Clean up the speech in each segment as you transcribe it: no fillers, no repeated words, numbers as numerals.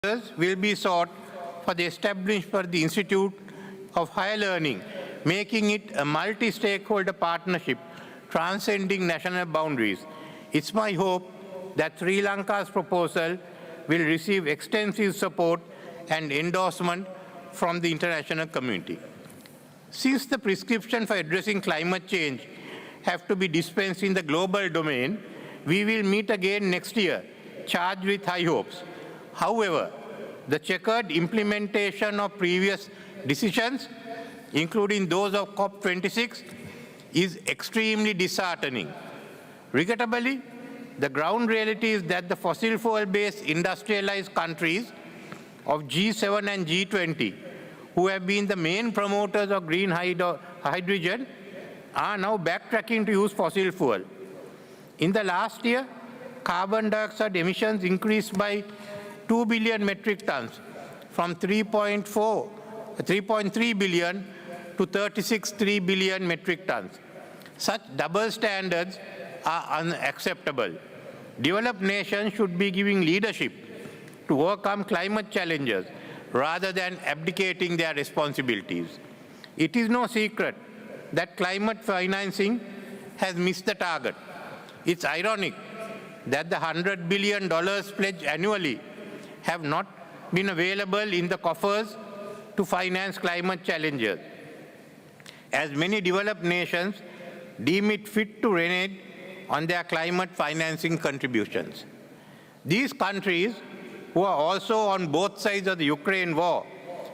will be sought for the establishment of the Institute of Higher Learning, making it a multi-stakeholder partnership transcending national boundaries. It's my hope that Sri Lanka's proposal will receive extensive support and endorsement from the international community. Since the prescription for addressing climate change have to be dispensed in the global domain, we will meet again next year, charged with high hopes. However, the checkered implementation of previous decisions, including those of COP26, is extremely disheartening. Regrettably, the ground reality is that the fossil fuel-based industrialized countries of G7 and G20, who have been the main promoters of green hydrogen, are now backtracking to use fossil fuel. In the last year, carbon dioxide emissions increased by 2 billion metric tons, from 3.3 billion to 36.3 billion metric tons. Such double standards are unacceptable. Developed nations should be giving leadership to overcome climate challenges rather than abdicating their responsibilities. It is no secret that climate financing has missed the target. It's ironic that the $100 billion pledged annually have not been available in the coffers to finance climate challenges, as many developed nations deem it fit to renege on their climate financing contributions. These countries, who are also on both sides of the Ukraine war,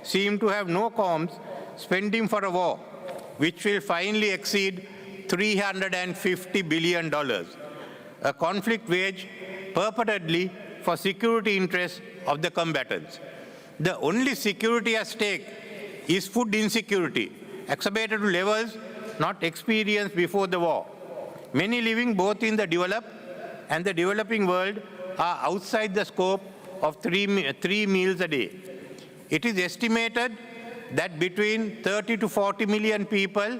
seem to have no qualms spending for a war which will finally exceed $350 billion, a conflict waged purportedly for security interests of the combatants. The only security at stake is food insecurity, exacerbated to levels not experienced before the war. Many living both in the developed and the developing world are outside the scope of three meals a day. It is estimated that between 30 to 40 million people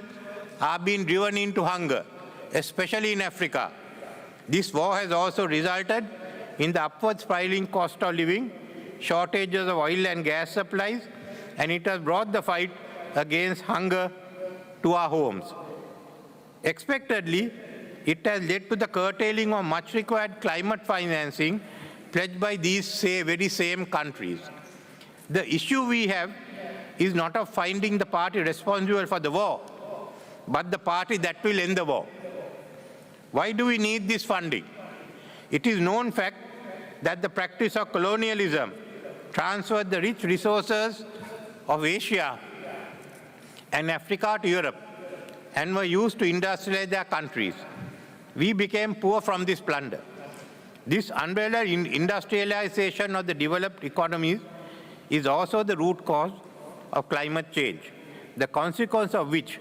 are being driven into hunger, especially in Africa. This war has also resulted in the upward spiraling cost of living, shortages of oil and gas supplies, and it has brought the fight against hunger to our homes. Expectedly, it has led to the curtailing of much required climate financing pledged by these very same countries. The issue we have is not of finding the party responsible for the war, but the party that will end the war. Why do we need this funding? It is known fact that the practice of colonialism transferred the rich resources of Asia and Africa to Europe and were used to industrialize their countries. We became poor from this plunder. This unbridled industrialization of the developed economies is also the root cause of climate change, the consequence of which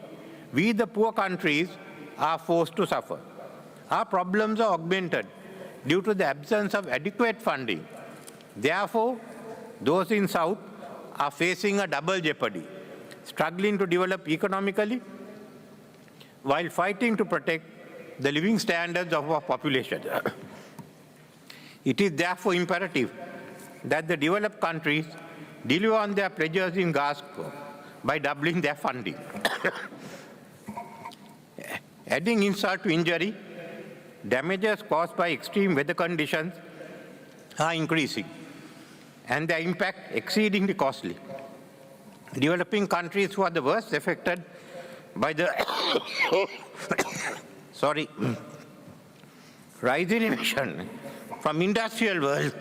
we, the poor countries, are forced to suffer. Our problems are augmented due to the absence of adequate funding. Therefore, those in South are facing a double jeopardy, struggling to develop economically while fighting to protect the living standards of our population. It is therefore imperative that the developed countries deliver on their pledges in Glasgow by doubling their funding. Adding insult to injury, damages caused by extreme weather conditions are increasing, and their impact exceedingly costly. Developing countries who are the worst affected by the rise in emission from industrial world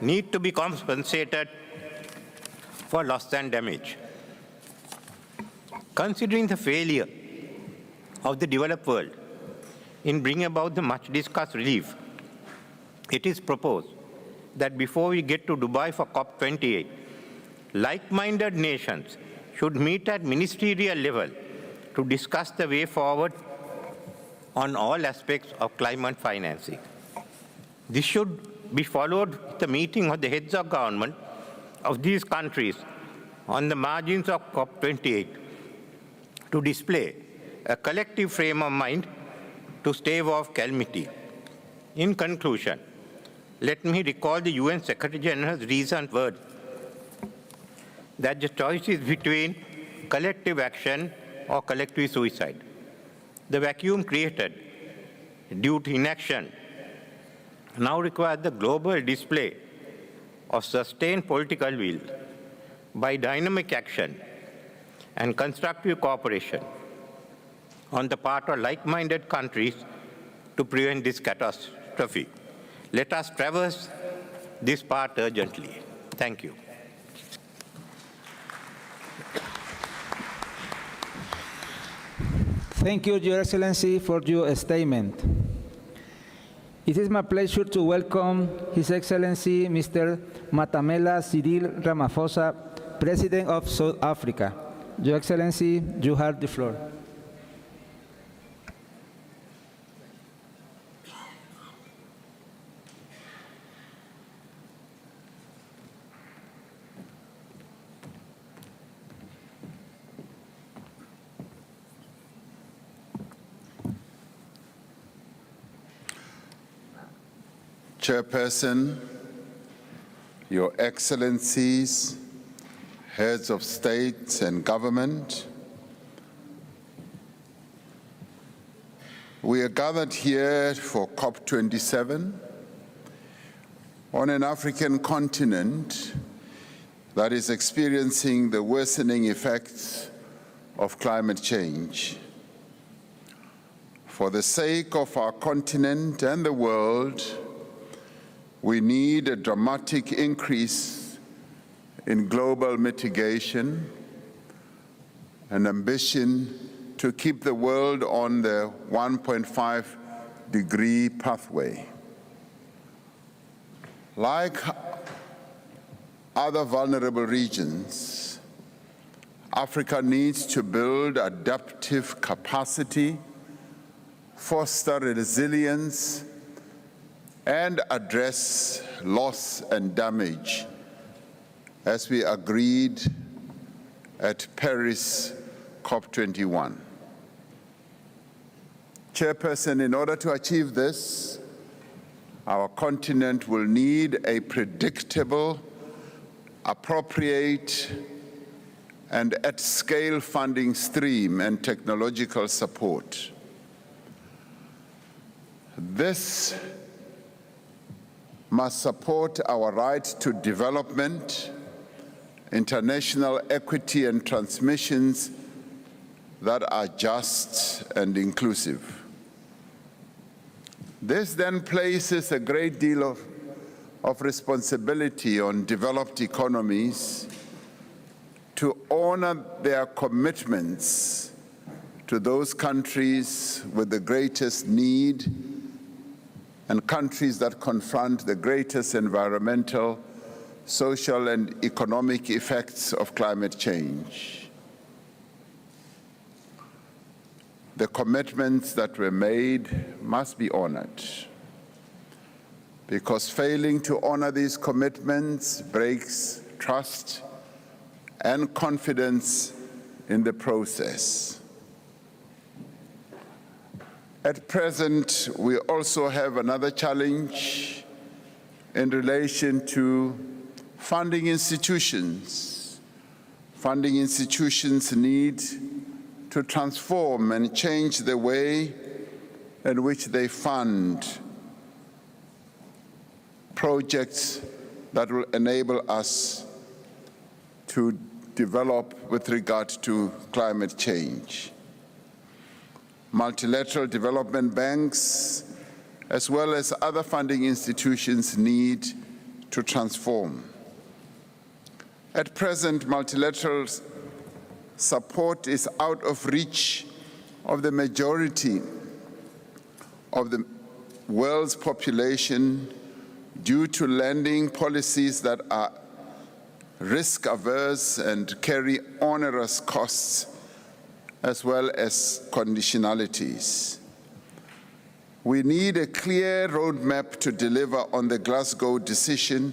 need to be compensated for loss and damage. Considering the failure of the developed world in bringing about the much-discussed relief, it is proposed that before we get to Dubai for COP28, like-minded nations should meet at ministerial level to discuss the way forward on all aspects of climate financing. This should be followed with the meeting of the heads of government of these countries on the margins of COP28 to display a collective frame of mind to stave off calamity. In conclusion, let me recall the UN Secretary General's recent words that the choice is between collective action or collective suicide. The vacuum created due to inaction now requires the global display of sustained political will by dynamic action and constructive cooperation on the part of like-minded countries to prevent this catastrophe. Let us traverse this path urgently. Thank you. Thank you, Your Excellency, for your statement. It is my pleasure to welcome His Excellency Mr. Matamela Cyril Ramaphosa, President of South Africa. Your Excellency, you have the floor. Chairperson, Your Excellencies, heads of state and government, we are gathered here for COP27 on an African continent that is experiencing the worsening effects of climate change. For the sake of our continent and the world, we need a dramatic increase in global mitigation, an ambition to keep the world on the 1.5-degree pathway. Like other vulnerable regions, Africa needs to build adaptive capacity, foster resilience, and address loss and damage, as we agreed at Paris COP21. Chairperson, in order to achieve this, our continent will need a predictable, appropriate, and at-scale funding stream and technological support. This must support our right to development, international equity and transmissions that are just and inclusive. This then places a great deal of responsibility on developed economies to honor their commitments to those countries with the greatest need and countries that confront the greatest environmental, social, and economic effects of climate change. The commitments that were made must be honored, because failing to honor these commitments breaks trust and confidence in the process. At present, we also have another challenge in relation to funding institutions. Funding institutions need to transform and change the way in which they fund projects that will enable us to develop with regard to climate change. Multilateral development banks, as well as other funding institutions, need to transform. At present, multilateral support is out of reach of the majority of the world's population due to lending policies that are risk-averse and carry onerous costs, as well as conditionalities. We need a clear roadmap to deliver on the Glasgow decision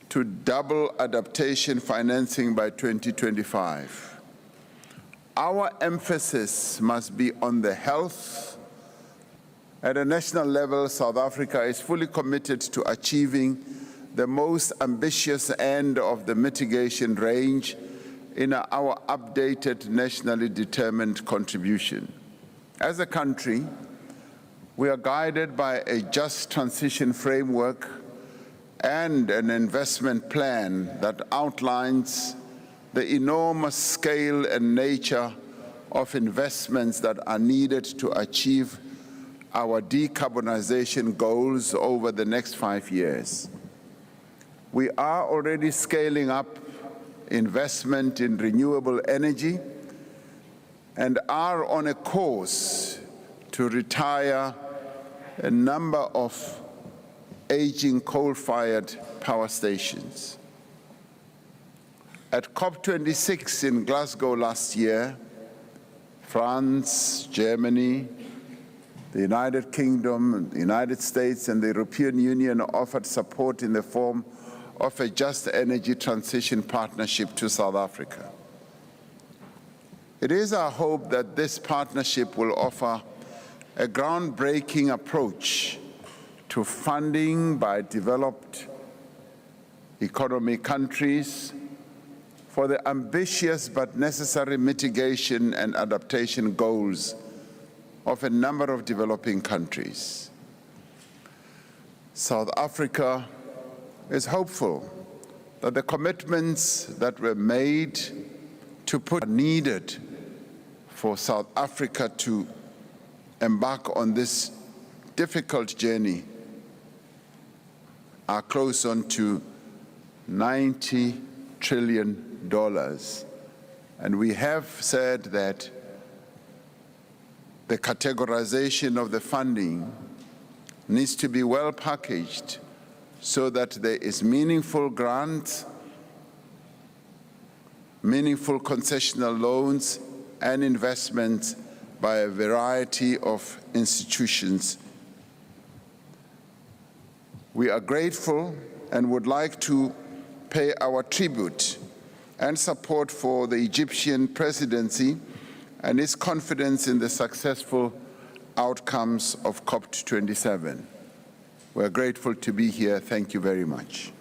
to double adaptation financing by 2025. Our emphasis must be on the health, At a national level, South Africa is fully committed to achieving the most ambitious end of the mitigation range in our updated nationally determined contribution. As a country, we are guided by a just transition framework and an investment plan that outlines the enormous scale and nature of investments that are needed to achieve our decarbonization goals over the next 5 years. We are already scaling up investment in renewable energy and are on a course to retire a number of aging coal-fired power stations. At COP26 in Glasgow last year, France, Germany, the United Kingdom, the United States, and the European Union offered support in the form of a just energy transition partnership to South Africa. It is our hope that this partnership will offer a groundbreaking approach to funding by developed economy countries for the ambitious but necessary mitigation and adaptation goals of a number of developing countries. South Africa is hopeful that the commitments that were made to put needed for South Africa to embark on this difficult journey are close on to $90 trillion. And we have said that the categorization of the funding needs to be well packaged so that there is meaningful grants, meaningful concessional loans, and investments by a variety of institutions. We are grateful and would like to pay our tribute and support for the Egyptian presidency and its confidence in the successful outcomes of COP27. We're grateful to be here. Thank you very much.